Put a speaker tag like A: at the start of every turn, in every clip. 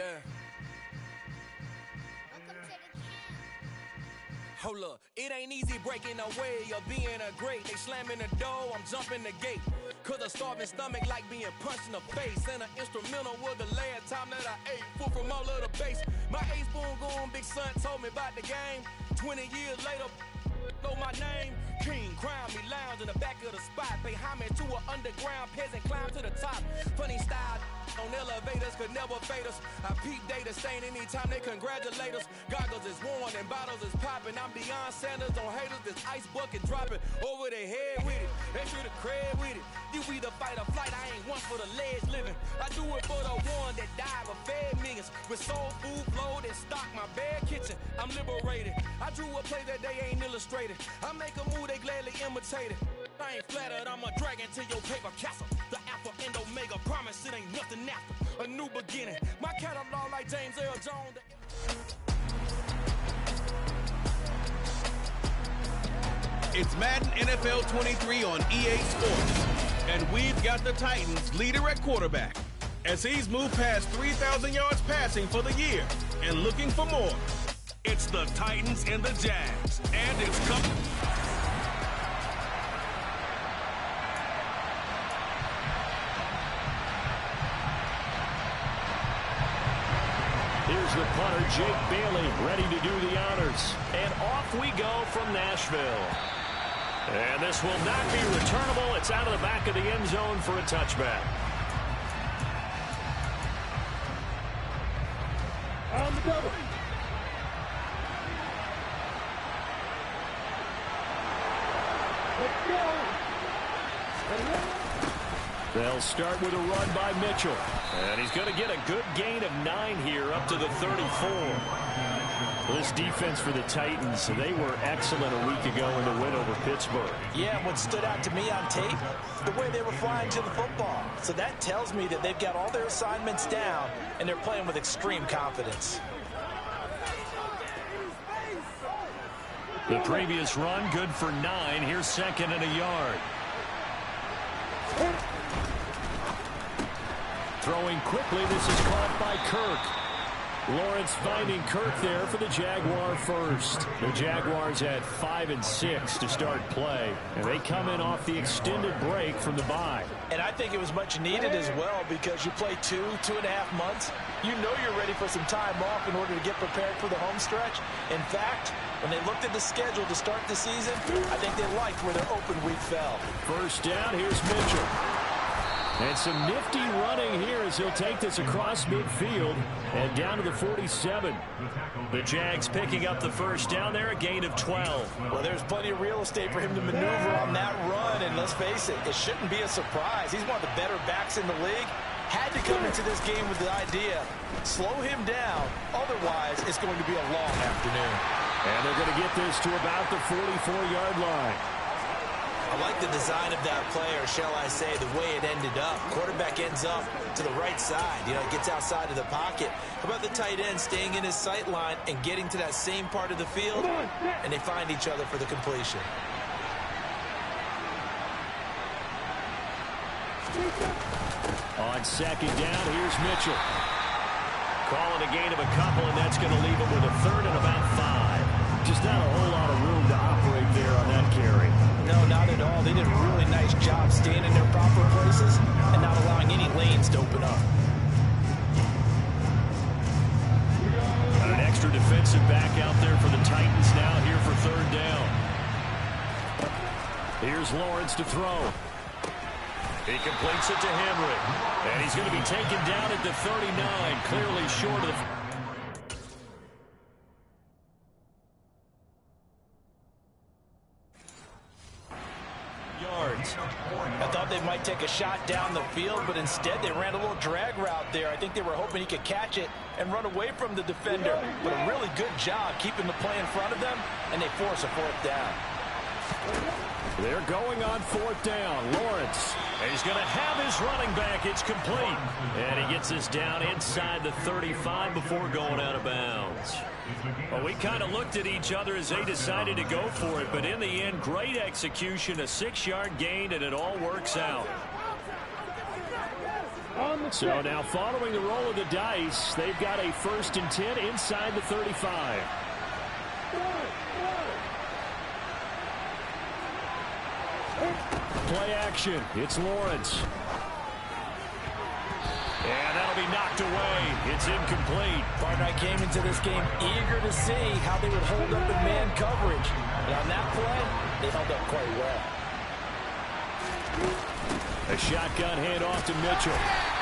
A: Yeah. Hold up, it ain't easy breaking away or being a great. They slamming the door, I'm jumping the gate. Cause a starving stomach like being punched in the face. And an instrumental was the last time that I ate. Full from all of the bass. My A-spoon going, big son told me about the game. 20 years later, know my name. King, crown me, lounge in the back of the spot. Pay homage to an underground peasant, climb to the top. Funny style on elevators could never fade us. I peep data stain anytime they congratulate us. Goggles is worn and bottles is popping. I'm beyond Sanders on haters, this ice bucket dropping over their head with it. Extra the cred with it. You either fight or flight, I ain't one for the ledge living. I do it for the one that died but fed millions. With soul food flowed and stock my bare kitchen. I'm liberated. I drew a play that they ain't illustrated. I make a move, they gladly imitate it. I ain't flattered, I'm a dragon to your paper castle. The Alpha and Omega, promise it ain't nothing after. A new beginning, my catalog like James Earl Jones.
B: It's Madden NFL 23 on EA Sports. And we've got the Titans leader at quarterback as he's moved past 3,000 yards passing for the year and looking for more. It's the Titans and the Jags, and it's coming.
C: Here's the punter, Jake Bailey, ready to do the honors. And off we go from Nashville. And this will not be returnable. It's out of the back of the end zone for a touchback. On the double. Let's go. They'll start with a run by Mitchell. And he's going to get a good gain of 9 here up to the 34. This defense for the Titans, they were excellent a week ago in the win over Pittsburgh.
D: Yeah, what stood out to me on tape, the way they were flying to the football. So that tells me that they've got all their assignments down, and they're playing with extreme confidence.
C: The previous run, good for 9. Here's second and a yard. Throwing quickly, this is caught by Kirk. Lawrence finding Kirk there for the Jaguar first. The Jaguars had 5 and 6 to start play, and they come in off the extended break from the bye.
D: And I think it was much needed as well, because you play 2.5 months. You know you're ready for some time off in order to get prepared for the home stretch. In fact, when they looked at the schedule to start the season, I think they liked where their open week fell.
C: First down, here's Mitchell. And some nifty running here as he'll take this across midfield and down to the 47. The Jags picking up the first down there, a gain of 12.
D: Well, there's plenty of real estate for him to maneuver on that run, and let's face it, it shouldn't be a surprise. He's one of the better backs in the league. Had to come into this game with the idea, slow him down, otherwise it's going to be a long afternoon.
C: And they're going to get this to about the 44-yard line.
D: I like the design of that play, or shall I say the way it ended up. Quarterback ends up to the right side. You know, it gets outside of the pocket. How about the tight end staying in his sight line and getting to that same part of the field? And they find each other for the completion.
C: On second down, here's Mitchell. Calling a gain of a couple, and that's going to leave him with a third and about 5. Just not a whole lot of room to operate there on that carry.
D: No, not at all. They did a really nice job staying in their proper places and not allowing any lanes to open up.
C: An extra defensive back out there for the Titans now here for third down. Here's Lawrence to throw. He completes it to Henry. And he's going to be taken down at the 39, clearly short of the...
D: I thought they might take a shot down the field, but instead they ran a little drag route there. I think they were hoping he could catch it and run away from the defender. But a really good job keeping the play in front of them, and they force a fourth down.
C: They're going on fourth down. Lawrence. And he's going to have his running back. It's complete. And he gets this down inside the 35 before going out of bounds. Well, we kind of looked at each other as they decided to go for it, but in the end, great execution, a 6-yard gain, and it all works out. So now following the roll of the dice, they've got a 1st and 10 inside the 35. Play action. It's Lawrence. And that'll be knocked away. It's incomplete.
D: Partner, I came into this game eager to see how they would hold up in man coverage. And on that play, they held up quite well.
C: A shotgun handoff to Mitchell.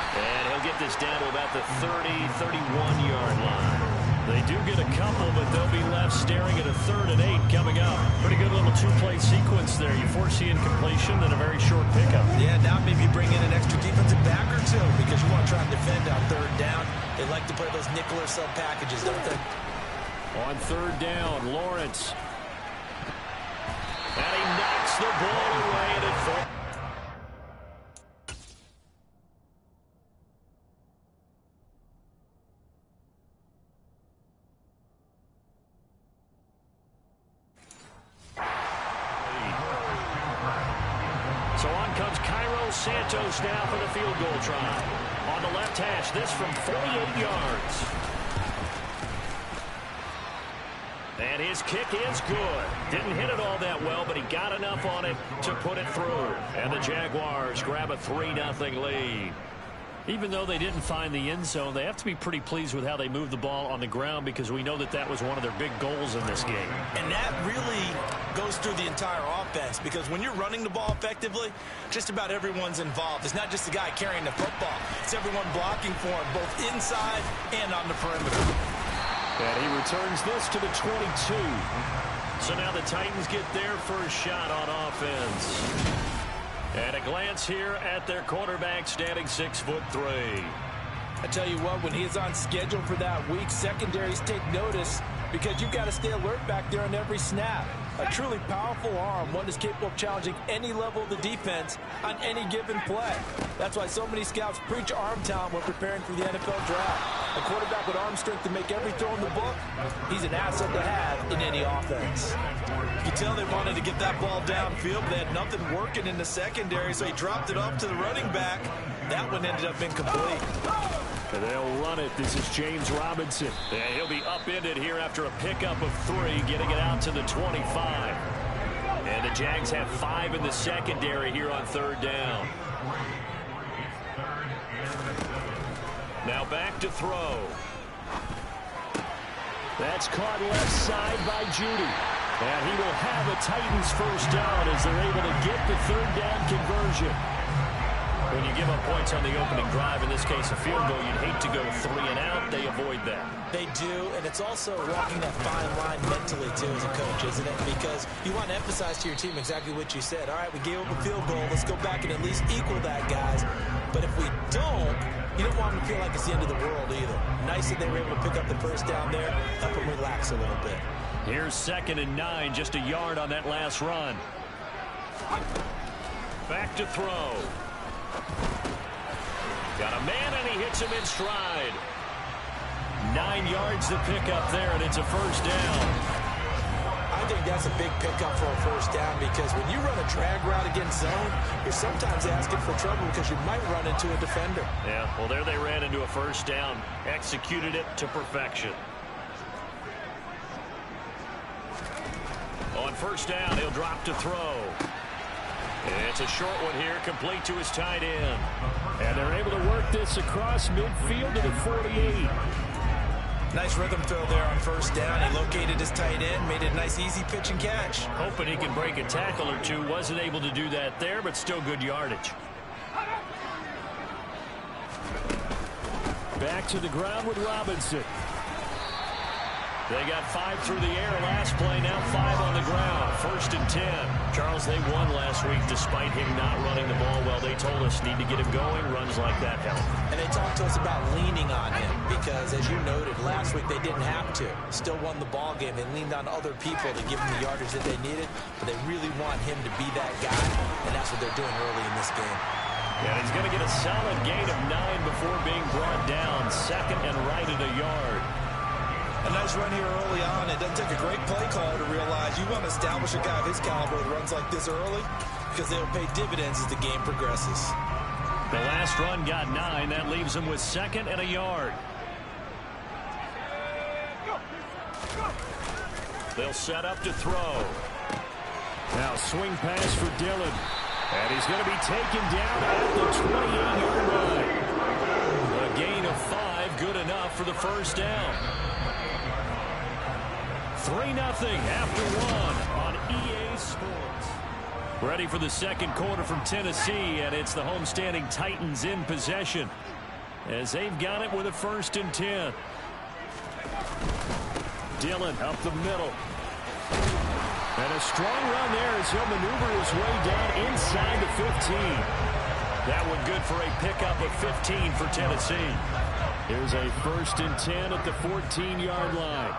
C: And he'll get this down to about the 30, 31-yard line. They do get a couple, but they'll be left staring at a 3rd and 8 coming up. Pretty good little 2-play sequence there. You foresee incompletion and a very short pickup.
D: Yeah, now maybe bring in an extra defensive back or two because you want to try and defend on 3rd down. They like to play those nickel or sub packages, don't they?
C: On 3rd down, Lawrence. And he knocks the ball away and it falls. Santos now for the field goal try. On the left hash, this from 48 yards. And his kick is good. Didn't hit it all that well, but he got enough on it to put it through. And the Jaguars grab a 3-0 lead. Even though they didn't find the end zone, they have to be pretty pleased with how they moved the ball on the ground because we know that that was one of their big goals in this game.
D: And that really goes through the entire offense because when you're running the ball effectively, just about everyone's involved. It's not just the guy carrying the football. It's everyone blocking for him, both inside and on the perimeter.
C: And he returns this to the 22. So now the Titans get their first shot on offense. And a glance here at their quarterback standing 6'3".
D: I tell you what, when he is on schedule for that week, secondaries take notice because you've got to stay alert back there on every snap. A truly powerful arm, one that's capable of challenging any level of the defense on any given play. That's why so many scouts preach arm talent when preparing for the NFL draft. A quarterback with arm strength to make every throw in the book, he's an asset to have in any offense. You can tell they wanted to get that ball downfield, but they had nothing working in the secondary, so he dropped it up to the running back. That one ended up incomplete.
C: And they'll run it. This is James Robinson. And he'll be upended here after a pickup of 3, getting it out to the 25. And the Jags have 5 in the secondary here on 3rd down. Now back to throw. That's caught left side by Judy. And he will have a Titans first down as they're able to get the 3rd down conversion. When you give up points on the opening drive, in this case a field goal, you'd hate to go 3 and out. They avoid that.
D: They do, and it's also walking that fine line mentally, too, as a coach, isn't it? Because you want to emphasize to your team exactly what you said. All right, we gave up a field goal. Let's go back and at least equal that, guys. But if we don't, you don't want them to feel like it's the end of the world either. Nice that they were able to pick up the first down there, help them relax a little bit.
C: Here's 2nd and 9, just a yard on that last run. Back to throw. Got a man, and he hits him in stride. 9 yards to pick up there, and it's a first down.
D: I think that's a big pickup for a first down because when you run a drag route against zone, you're sometimes asking for trouble because you might run into a defender.
C: Yeah, well, there they ran into a first down. Executed it to perfection. On first down, he'll drop to throw. It's a short one here, complete to his tight end. And they're able to work this across midfield to the 48.
D: Nice rhythm throw there on first down. He located his tight end, made it a nice easy pitch and catch.
C: Hoping he can break a tackle or two. Wasn't able to do that there, but still good yardage. Back to the ground with Robinson. They got 5 through the air last play, now 5 on the ground. 1st and 10. Charles, they won last week despite him not running the ball well. They told us need to get him going. Runs like that help.
D: And they talked to us about leaning on him because, as you noted, last week they didn't have to. Still won the ball game. They leaned on other people to give them the yardage that they needed, but they really want him to be that guy, and that's what they're doing early in this game.
C: Yeah, he's going to get a solid gain of 9 before being brought down. 2nd and right at a yard.
D: A nice run here early on. It doesn't take a great play caller to realize you want to establish a guy of his caliber that runs like this early because they'll pay dividends as the game progresses.
C: The last run got 9. That leaves him with 2nd and a yard. They'll set up to throw.
E: Now swing pass for Dillon. And he's going to be taken down at the 28-yard line.
C: A gain of 5, good enough for the first down. 3-0 after 1 on EA Sports. Ready for the second quarter from Tennessee, and it's the homestanding Titans in possession as they've got it with a 1st and 10. Dillon up the middle. And a strong run there as he'll maneuver his way down inside the 15. That one good for a pickup of 15 for Tennessee.
E: Here's a 1st and 10 at the 14-yard line.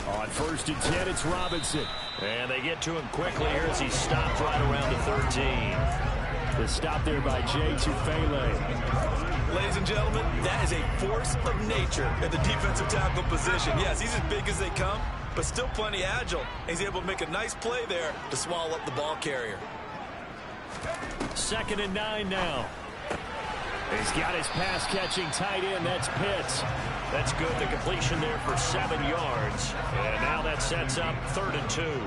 E: On 1st and 10, it's Robinson.
C: And they get to him quickly here as he stopped right around the 13.
E: The stop there by Jay Tufele.
D: Ladies and gentlemen, that is a force of nature at the defensive tackle position. Yes, he's as big as they come, but still plenty agile. He's able to make a nice play there to swallow up the ball carrier.
C: 2nd and 9 now.
E: He's got his pass-catching tight end. That's Pitts.
C: That's good. The completion there for 7 yards. And now that sets up 3rd and 2.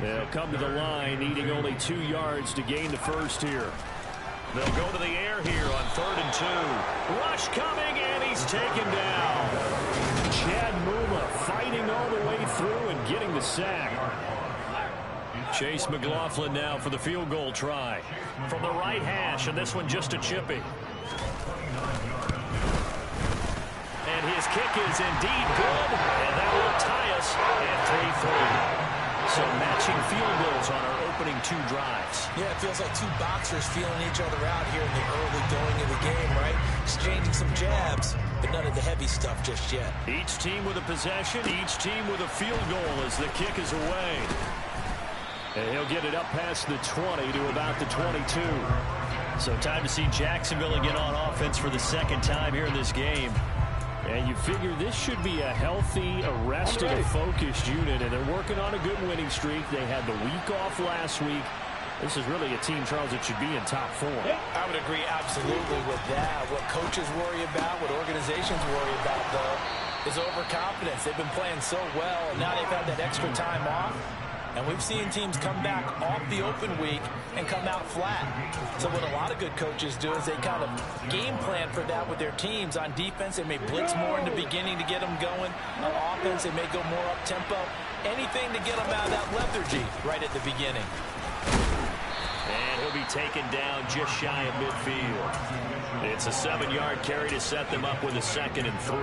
E: They'll come to the line, needing only 2 yards to gain the first here.
C: They'll go to the air here on 3rd and 2. Rush coming, and he's taken down.
E: Chad Muma fighting all the way through and getting the sack.
C: Chase McLaughlin now for the field goal try. From the right hash, and this one just a chippy. And his kick is indeed good, and that will tie us at 3-3. So matching field goals on our opening 2 drives.
D: Yeah, it feels like 2 boxers feeling each other out here in the early going of the game, right? Exchanging some jabs, but none of the heavy stuff just yet.
C: Each team with a possession, each team with a field goal as the kick is away.
E: And he'll get it up past the 20 to about the 22.
C: So time to see Jacksonville again on offense for the 2nd time here in this game.
E: And you figure this should be a healthy, arrested, and focused unit, and they're working on a good winning streak. They had the week off last week. This is really a team, Charles, that should be in top form.
D: I would agree absolutely with that. What coaches worry about, what organizations worry about, though, is overconfidence. They've been playing so well, and now they've had that extra time off. And we've seen teams come back off the open week and come out flat. So what a lot of good coaches do is they kind of game plan for that with their teams. On defense, they may blitz more in the beginning to get them going. On offense, they may go more up-tempo. Anything to get them out of that lethargy right at the beginning.
C: And he'll be taken down just shy of midfield. It's a 7-yard carry to set them up with a 2nd and 3.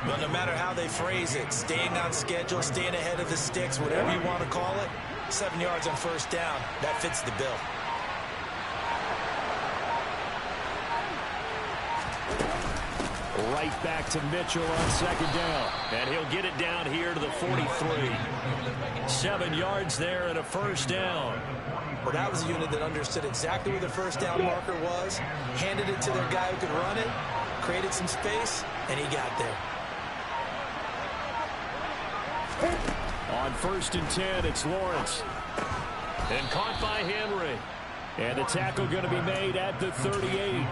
D: Well, no matter how they phrase it, staying on schedule, staying ahead of the sticks, whatever you want to call it, 7 yards on 1st down, that fits the bill.
E: Right back to Mitchell on 2nd down.
C: And he'll get it down here to the 43. 7 yards there and a 1st down.
D: Well, that was a unit that understood exactly where the 1st down marker was, handed it to their guy who could run it, created some space, and he got there.
E: On 1st and 10, it's Lawrence.
C: And caught by Henry.
E: And the tackle going to be made at the 38.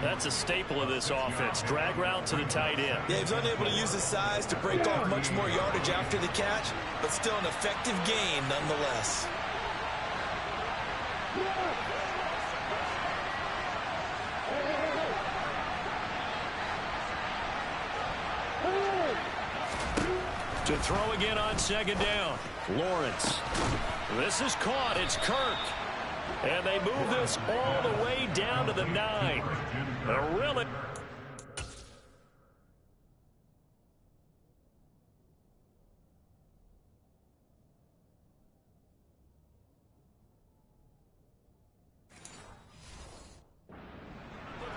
C: That's a staple of this offense. Drag route to the tight end.
D: Yeah, he's unable to use his size to break off much more yardage after the catch, but still an effective gain nonetheless.
C: To throw again on 2nd down.
E: Lawrence.
C: This is caught. It's Kirk. And they move this all the way down to the 9. A really...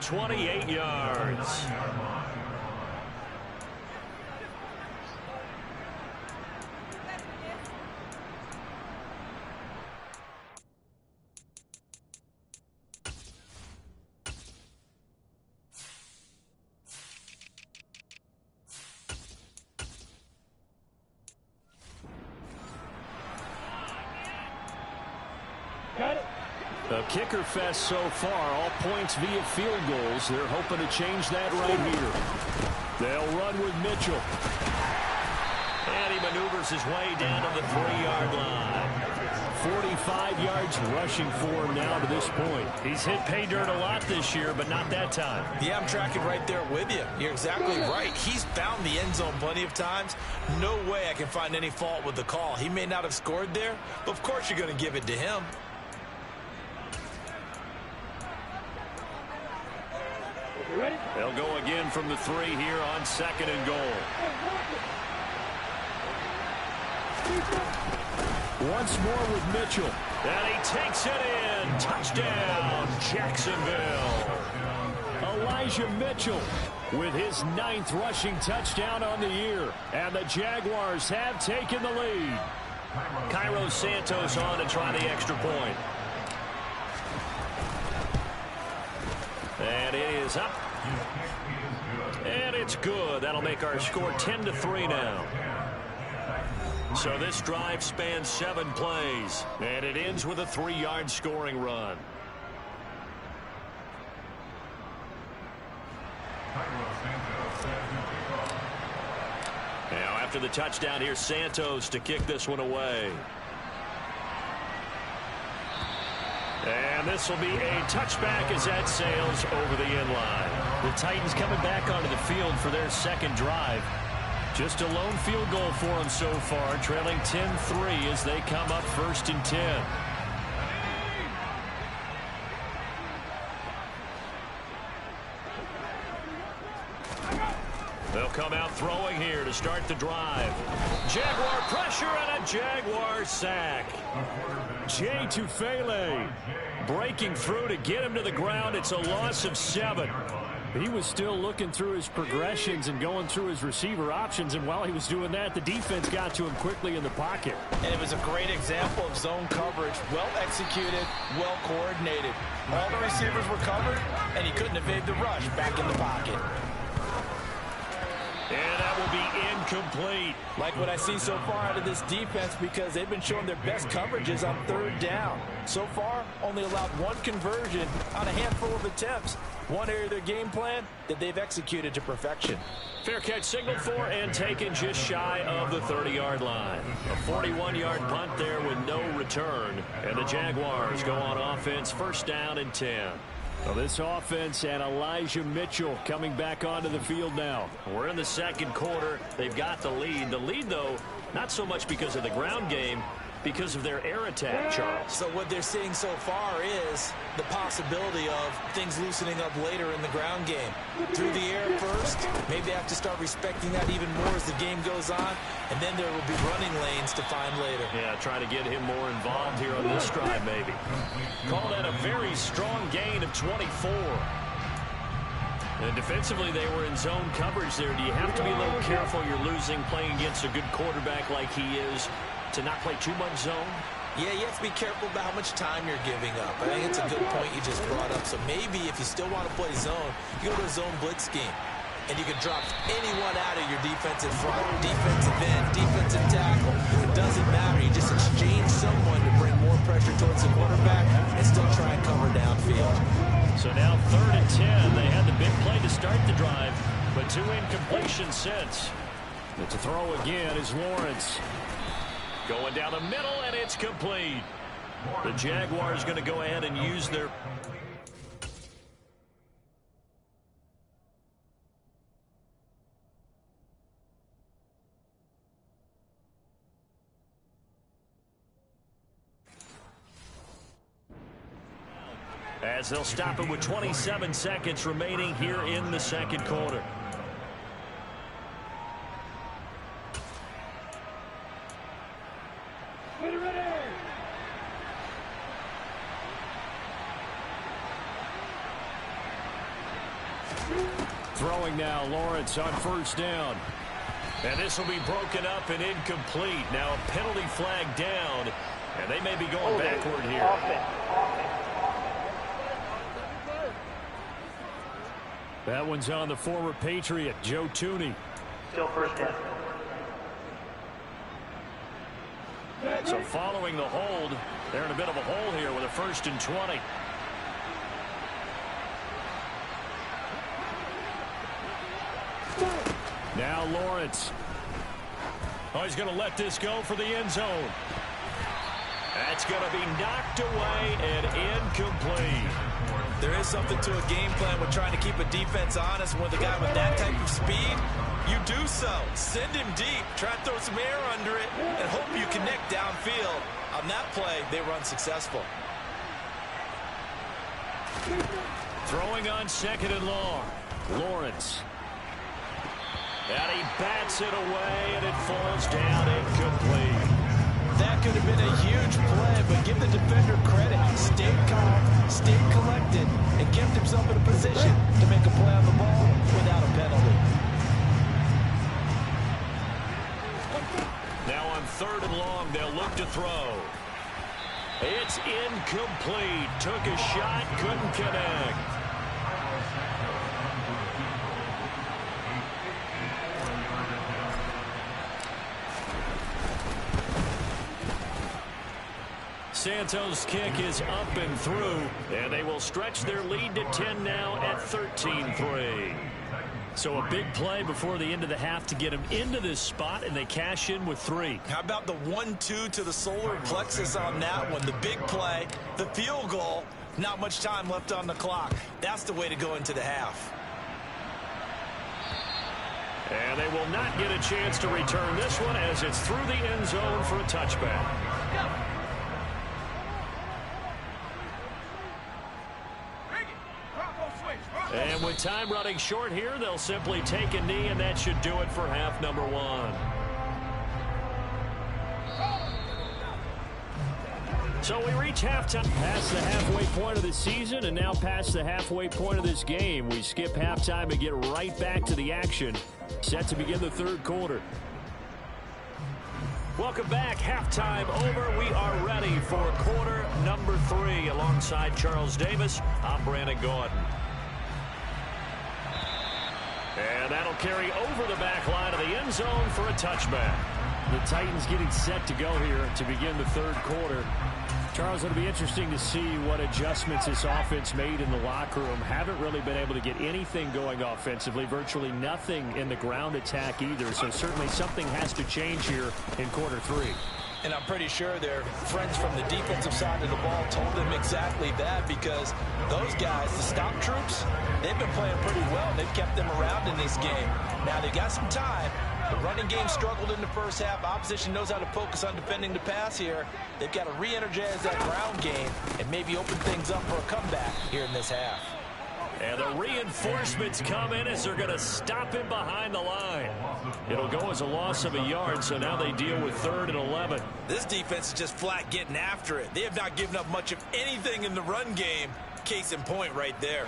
C: ...28 yards.
E: A kicker fest so far, all points via field goals. They're hoping to change that right here. They'll run with Mitchell.
C: And he maneuvers his way down to the 3-yard line.
E: 45 yards rushing for him now to this point.
C: He's hit pay dirt a lot this year, but not that time.
D: Yeah, I'm tracking right there with you. You're exactly right. He's found the end zone plenty of times. No way I can find any fault with the call. He may not have scored there, but of course you're going to give it to him.
C: They'll go again from the 3 here on 2nd and goal.
E: Once more with Mitchell.
C: And he takes it in. Touchdown, Jacksonville.
E: Elijah Mitchell with his 9th rushing touchdown on the year. And the Jaguars have taken the lead.
C: Cairo Santos on to try the extra point. And it is up. And it's good. That'll make our score 10-3 now. So this drive spans 7 plays. And it ends with a 3-yard scoring run. Now after the touchdown, here's Santos to kick this one away. And this will be a touchback as that sails over the end line. The Titans coming back onto the field for their 2nd drive. Just a lone field goal for them so far, trailing 10-3 as they come up 1st and 10. They'll come out throwing here to start the drive. Jaguar pressure and a Jaguar sack.
E: Jay Tufele breaking through to get him to the ground. It's a loss of 7. He was still looking through his progressions and going through his receiver options, and while he was doing that, the defense got to him quickly in the pocket.
D: And it was a great example of zone coverage. Well executed, well coordinated. All the receivers were covered, and he couldn't evade the rush back in the pocket.
C: And that will be incomplete.
D: Like what I see so far out of this defense, because they've been showing their best coverages on 3rd down. So far, only allowed 1 conversion on a handful of attempts. One area of their game plan that they've executed to perfection.
C: Fair catch signaled for and taken just shy of the 30-yard line. A 41-yard punt there with no return. And the Jaguars go on offense, 1st down and 10.
E: Well, this offense and Elijah Mitchell coming back onto the field now.
C: We're in the 2nd quarter. They've got the lead. The lead, though, not so much because of the ground game, because of their air attack, Charles.
D: So what they're seeing so far is the possibility of things loosening up later in the ground game. Through the air first, maybe they have to start respecting that even more as the game goes on, and then there will be running lanes to find later.
C: Yeah, try to get him more involved here on this drive, maybe. Call that a very strong gain of 24. And defensively, they were in zone coverage there. Do you have to be a little careful you're losing playing against a good quarterback like he is to not play too much zone?
D: Yeah, you have to be careful about how much time you're giving up. I think it's a good point you just brought up. So maybe if you still want to play zone, you go to a zone blitz scheme. And you can drop anyone out of your defensive front, defensive end, defensive tackle. It doesn't matter. You just exchange someone to bring more pressure towards the quarterback and still try and cover downfield.
C: So now 3rd and 10. They had the big play to start the drive, but 2 incompletions since.
E: But to throw again is Lawrence.
C: Going down the middle, and it's complete. The Jaguars going to go ahead and use their... as they'll stop it with 27 seconds remaining here in the 2nd quarter.
E: Throwing now, Lawrence on 1st down.
C: And this will be broken up and incomplete. Now a penalty flag down, and they may be going backward here.
E: That one's on the former Patriot, Joe Thuney.
F: Still 1st down.
C: So following the hold, they're in a bit of a hole here with a 1st and 20. Now Lawrence. Oh, he's going to let this go for the end zone. That's going to be knocked away and incomplete.
D: There is something to a game plan with trying to keep a defense honest. With a guy with that type of speed, you do so. Send him deep. Try to throw some air under it and hope you connect downfield. On that play, they run successful.
C: Throwing on 2nd and long. Lawrence. And he bats it away, and it falls down incomplete.
D: That could have been a huge play, but give the defender credit. Stayed calm, stayed collected, and kept himself in a position to make a play on the ball without a penalty.
C: Now on 3rd and long, they'll look to throw. It's incomplete. Took a shot, couldn't connect. Santos' kick is up and through, and they will stretch their lead to 10 now at 13-3. So a big play before the end of the half to get them into this spot, and they cash in with 3.
D: How about the 1-2 to the solar plexus on that one? The big play, the field goal, not much time left on the clock. That's the way to go into the half.
C: And they will not get a chance to return this one as it's through the end zone for a touchback. And with time running short here, they'll simply take a knee, and that should do it for half number 1. So we reach halftime. Past the halfway point of the season and now past the halfway point of this game. We skip halftime and get right back to the action. Set to begin the 3rd quarter. Welcome back. Halftime over. We are ready for quarter number 3. Alongside Charles Davis, I'm Brandon Gordon. And that'll carry over the back line of the end zone for a touchback. The Titans getting set to go here to begin the 3rd quarter. Charles, it'll be interesting to see what adjustments this offense made in the locker room. Haven't really been able to get anything going offensively, virtually nothing in the ground attack either. So certainly something has to change here in quarter 3.
D: And I'm pretty sure their friends from the defensive side of the ball told them exactly that, because those guys, the stop troops, they've been playing pretty well. They've kept them around in this game. Now they've got some time. The running game struggled in the first half. Opposition knows how to focus on defending the pass here. They've got to re-energize that ground game and maybe open things up for a comeback here in this half.
C: And the reinforcements come in as they're going to stop him behind the line. It'll go as a loss of a yard, so now they deal with 3rd and 11.
D: This defense is just flat getting after it. They have not given up much of anything in the run game. Case in point right there.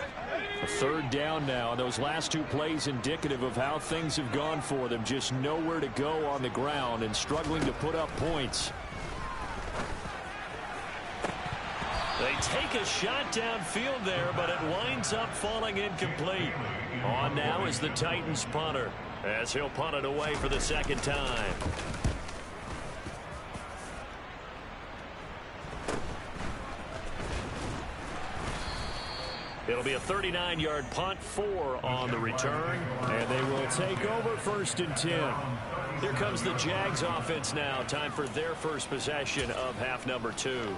C: A 3rd down now. Those last 2 plays indicative of how things have gone for them. Just nowhere to go on the ground and struggling to put up points. They take a shot downfield there, but it winds up falling incomplete. On now is the Titans punter, as he'll punt it away for the 2nd time. It'll be a 39-yard punt, 4 on the return, and they will take over 1st and 10. Here comes the Jags offense now. Time for their first possession of half number 2.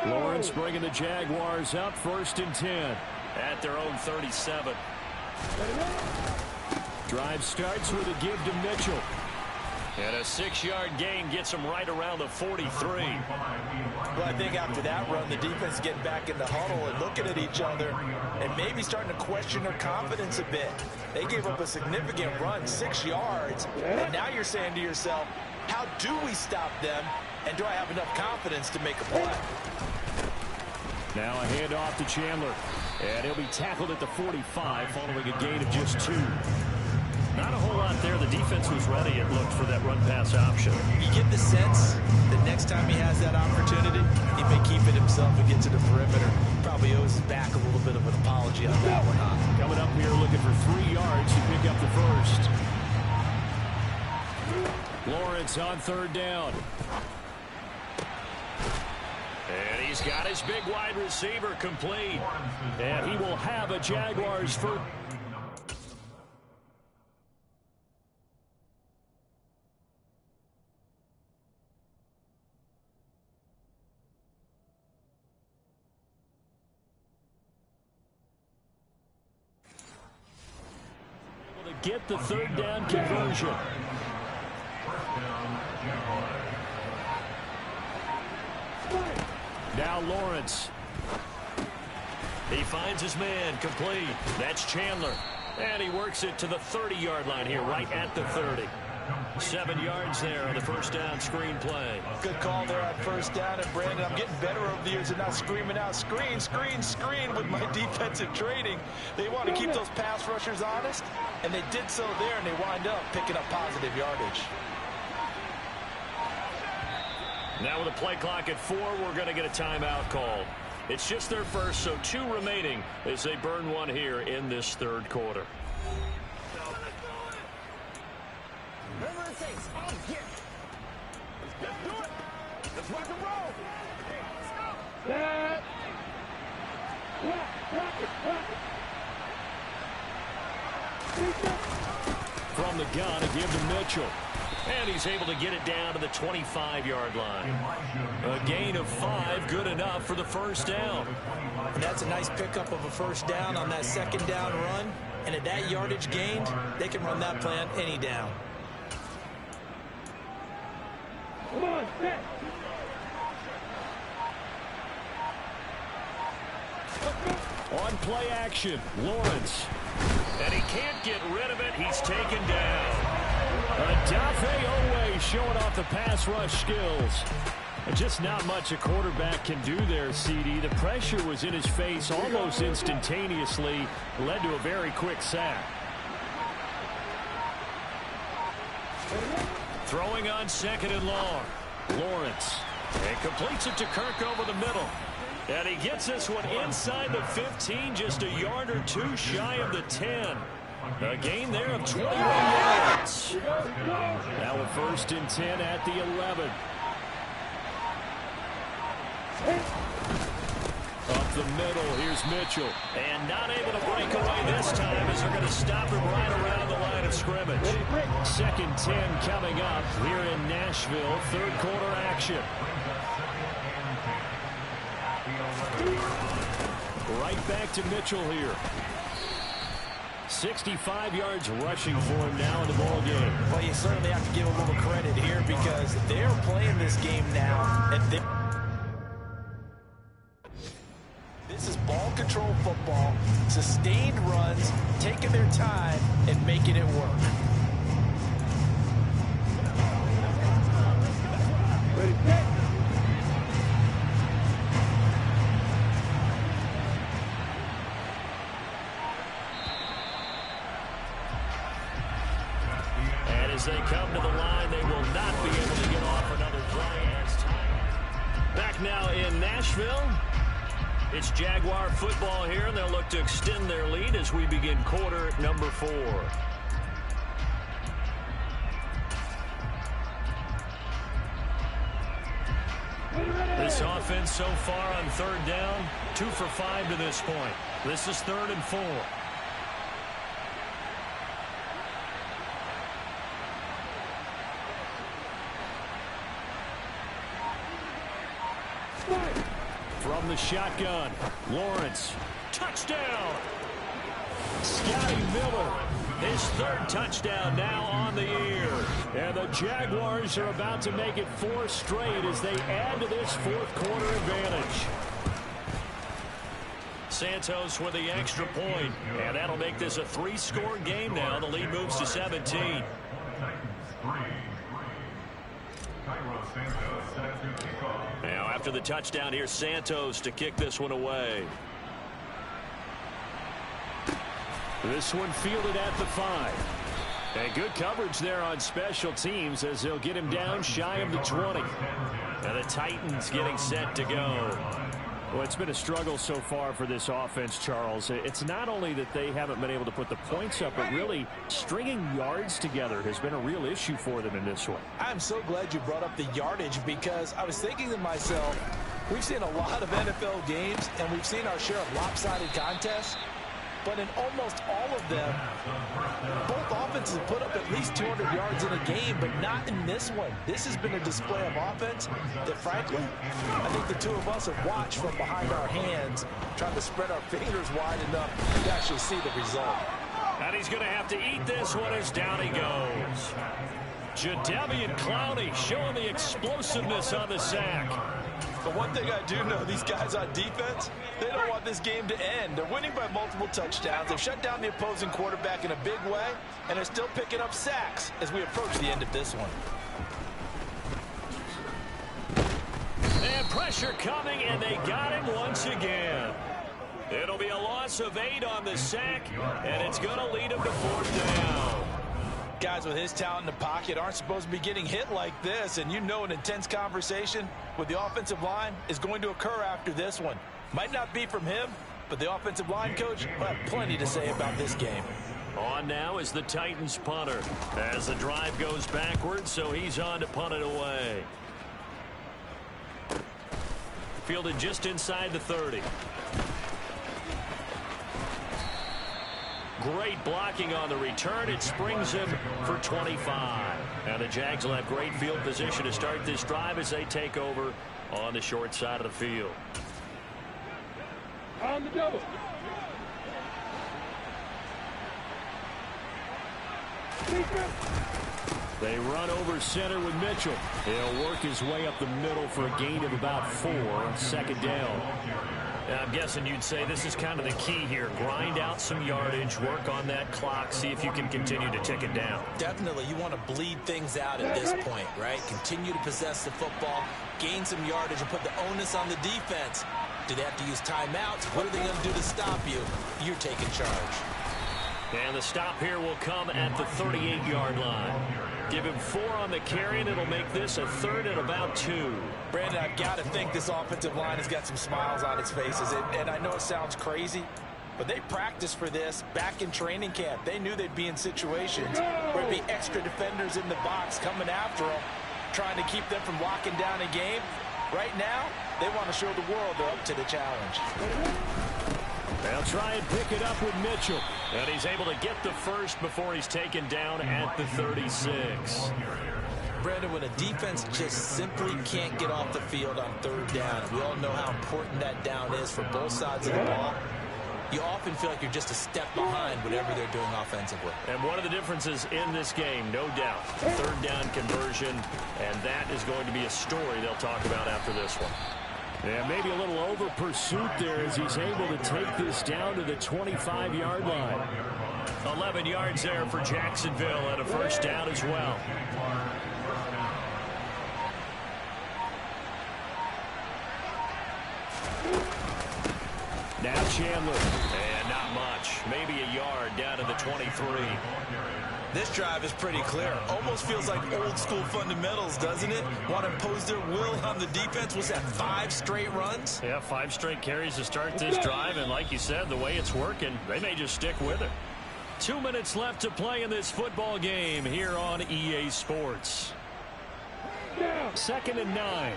C: Lawrence bringing the Jaguars up 1st and 10 at their own 37. Drive starts with a give to Mitchell. And a 6-yard gain gets him right around the 43.
D: Well, I think after that run, the defense getting back in the huddle and looking at each other and maybe starting to question their confidence a bit. They gave up a significant run, 6 yards, and now you're saying to yourself, how do we stop them, and do I have enough confidence to make a play?
C: Now a handoff to Chandler, and he'll be tackled at the 45 following a gain of just 2. Not a whole lot there. The defense was ready, it looked, for that run-pass option.
D: You get the sense that next time he has that opportunity, he may keep it himself and get to the perimeter. Probably owes his back a little bit of an apology on that one, huh?
C: Coming up here looking for 3 yards to pick up the first. Lawrence on 3rd down. And he's got his big wide receiver complete. And he will have a Jaguars first. Get the third down conversion. Now Lawrence. He finds his man complete. That's Chandler. And he works it to the 30-yard line here, right at the 30. 7 yards there on the first down screen play.
D: Good call there on first down. And Brandon, I'm getting better over the years and not screaming out screen, screen, screen with my defensive training. They want to keep those pass rushers honest, and they did so there, and they wind up picking up positive yardage.
C: Now with a play clock at 4, we're going to get a timeout called. It's just their first, so 2 remaining as they burn one here in this third quarter.
F: Whatever it takes, I'll get it. Let's do it. Let's rock and roll.
C: From the gun, a give to Mitchell. And he's able to get it down to the 25-yard line. A gain of 5, good enough for the first down.
D: And that's a nice pickup of a first down on that second down run. And at that yardage gained, they can run that play on any down.
F: Come on, set.
C: On play action, Lawrence. And he can't get rid of it. He's taken down. Odafe Oweh showing off the pass rush skills. And just not much a quarterback can do there, CD. The pressure was in his face almost instantaneously. Led to a very quick sack. Throwing on second and long. Lawrence. And completes it to Kirk over the middle. And he gets this one inside the 15, just a yard or 2 shy of the 10. A gain there of 21 yards. Now a 1st and 10 at the 11. Up the middle, here's Mitchell. And not able to break away this time as they're going to stop him right around the line of scrimmage. 2nd 10 coming up here in Nashville. Third quarter action. Right back to Mitchell here. 65 yards rushing for him now in the ball game.
D: Well, you certainly have to give a little credit here because they're playing this game now. And this is ball control football, sustained runs, taking their time and making it work.
F: Ready, set.
C: As they come to the line, they will not be able to get off another play. Back now in Nashville. It's Jaguar football here, and they'll look to extend their lead as we begin quarter number 4. This offense so far on 3rd down, 2 for 5 to this point. This is 3rd and 4. From the shotgun, Lawrence, touchdown! Scotty Miller, his 3rd touchdown now on the year. And the Jaguars are about to make it 4 straight as they add to this 4th quarter advantage. Santos with the extra point, and that'll make this a 3-score game now. The lead moves to 17. Now after the touchdown, here's Santos to kick this one away. This one fielded at the 5. And good coverage there on special teams as they'll get him down shy of the 20. And the Titans getting set to go. Well, it's been a struggle so far for this offense, Charles. It's not only that they haven't been able to put the points up, but really stringing yards together has been a real issue for them in this one.
D: I'm so glad you brought up the yardage because I was thinking to myself, We've seen a lot of NFL games, and we've seen our share of lopsided contests. But in almost all of them, both offenses have put up at least 200 yards in a game, but not in this one. This has been a display of offense that, frankly, I think the two of us have watched from behind our hands, trying to spread our fingers wide enough to actually see the result.
C: And he's going to have to eat this one as down he goes. Jadeveon Clowney showing the explosiveness on the sack.
D: But one thing I do know, these guys on defense, they don't want this game to end. They're winning by multiple touchdowns. They've shut down the opposing quarterback in a big way, and they're still picking up sacks as we approach the end of this one.
C: And pressure coming, and they got him once again. It'll be a loss of 8 on the sack, and it's going to lead him to 4th down.
D: Guys with his talent in the pocket aren't supposed to be getting hit like this, and you know an intense conversation with the offensive line is going to occur after this one. Might not be from him, but the offensive line coach will have plenty to say about this game.
C: On now is the Titans punter as the drive goes backwards, so he's on to punt it away. Fielded just inside the 30. Great blocking on the return. It springs him for 25. And the Jags will have great field position to start this drive as they take over on the short side of the field.
F: On the double.
E: They run over center with Mitchell. He'll work his way up the middle for a gain of about 4 on 2nd down.
C: I'm guessing you'd say this is kind of the key here. Grind out some yardage, work on that clock, see if you can continue to tick it down.
D: Definitely, you want to bleed things out at this point, right? Continue to possess the football, gain some yardage, and put the onus on the defense. Do they have to use timeouts? What are they going to do to stop you? You're taking charge.
C: And the stop here will come at the 38-yard line. Give him 4 on the carry, and it'll make this a 3rd and about 2.
D: Brandon, I've got to think this offensive line has got some smiles on its faces. And I know it sounds crazy, but they practiced for this back in training camp. They knew they'd be in situations where there'd be extra defenders in the box coming after them, trying to keep them from locking down a game. Right now, they want to show the world they're up to the challenge.
E: They'll try and pick it up with Mitchell.
C: And he's able to get the first before he's taken down at the 36.
D: Brandon, when a defense just simply can't get off the field on 3rd down, we all know how important that down is for both sides of the ball. You often feel like you're just a step behind whatever they're doing offensively.
C: And one of the differences in this game, no doubt, 3rd down conversion, and that is going to be a story they'll talk about after this one.
E: Yeah, maybe a little over pursuit there as he's able to take this down to the 25-yard line.
C: 11 yards there for Jacksonville and a 1st down as well.
E: Now Chandler.
C: And not much. Maybe a yard down to the 23.
D: This drive is pretty clear. Almost feels like old school fundamentals, doesn't it? Want to impose their will on the defense. Was that 5 straight runs?
C: Yeah, 5 straight carries to start this drive. And like you said, the way it's working, they may just stick with it. 2 minutes left to play in this football game here on EA Sports.
E: 2nd and 9.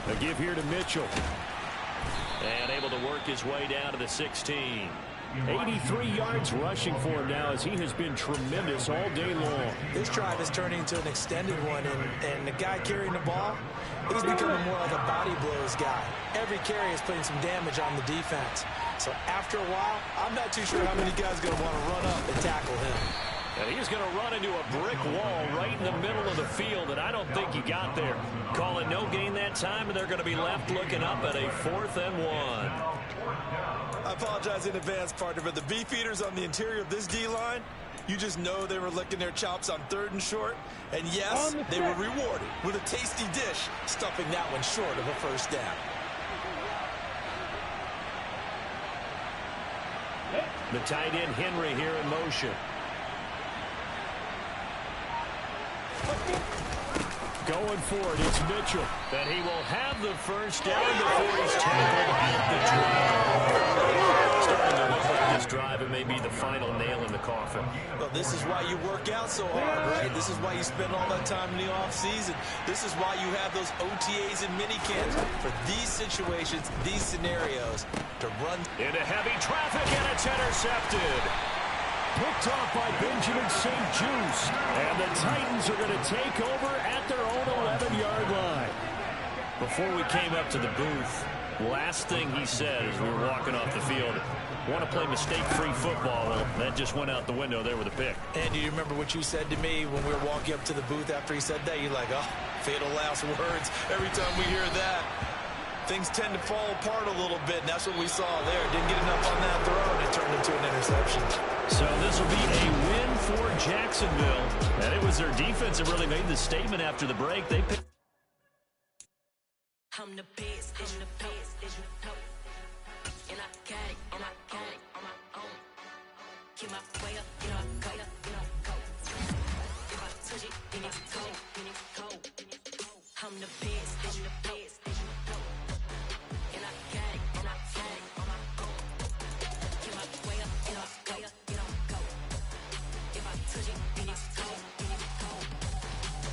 E: A give here to Mitchell.
C: And able to work his way down to the 16.
E: 83 yards rushing for him now as he has been tremendous all day long.
D: This drive is turning into an extended one, and the guy carrying the ball, he's becoming more like a body blows guy. Every carry is putting some damage on the defense. So after a while, I'm not too sure how many guys are going to want to run up and tackle him.
C: And he's going to run into a brick wall right in the middle of the field, and I don't think he got there. Call it no gain that time, and they're going to be left looking up at a 4th and 1.
D: I apologize in advance, partner, but the beefeaters on the interior of this D-line, you just know they were licking their chops on 3rd and short. And yes, they were rewarded with a tasty dish, stuffing that one short of a 1st down.
C: The tight end Henry here in motion.
E: Going for it, it's Mitchell.
C: And he will have the 1st down before he's tackled at the 12. Starting to look like this drive, it may be the final nail in the coffin.
D: Well, this is why you work out so hard, right? This is why you spend all that time in the offseason. This is why you have those OTAs and mini camps for these situations, these scenarios, to run
C: into heavy traffic, and it's intercepted.
E: Picked off by Benjamin St-Juste. And the Titans are going to take over at their own 11-yard line.
C: Before we came up to the booth, last thing he said as we were walking off the field, want to play mistake-free football. Well, that just went out the window there with a pick.
D: And do you remember what you said to me when we were walking up to the booth after he said that? You're like, oh, fatal last words. Every time we hear that, things tend to fall apart a little bit, and that's what we saw there. Didn't get enough on that throw, and it turned into an interception.
C: So this will be a win for Jacksonville. And it was their defense that really made the statement after the break. They picked.
G: I'm the best, and the best, as you know. And I got it, on my own. Keep my way up, go. If I touch it, then it's cold. I'm the best, and the best, as you know. And I got it, on my own. Keep my way up, go. If I touch it, then it's cold.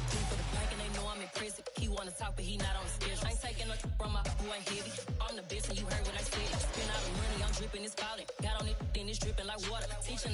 G: For the blank and they know I'm impressive. He wanna talk, but he not on the schedule. I ain't taking no from my boy heavy. I'm the best, and you heard what I said. Spend all the money, I'm dripping, it's falling. Got on it, then it's dripping like water. Teaching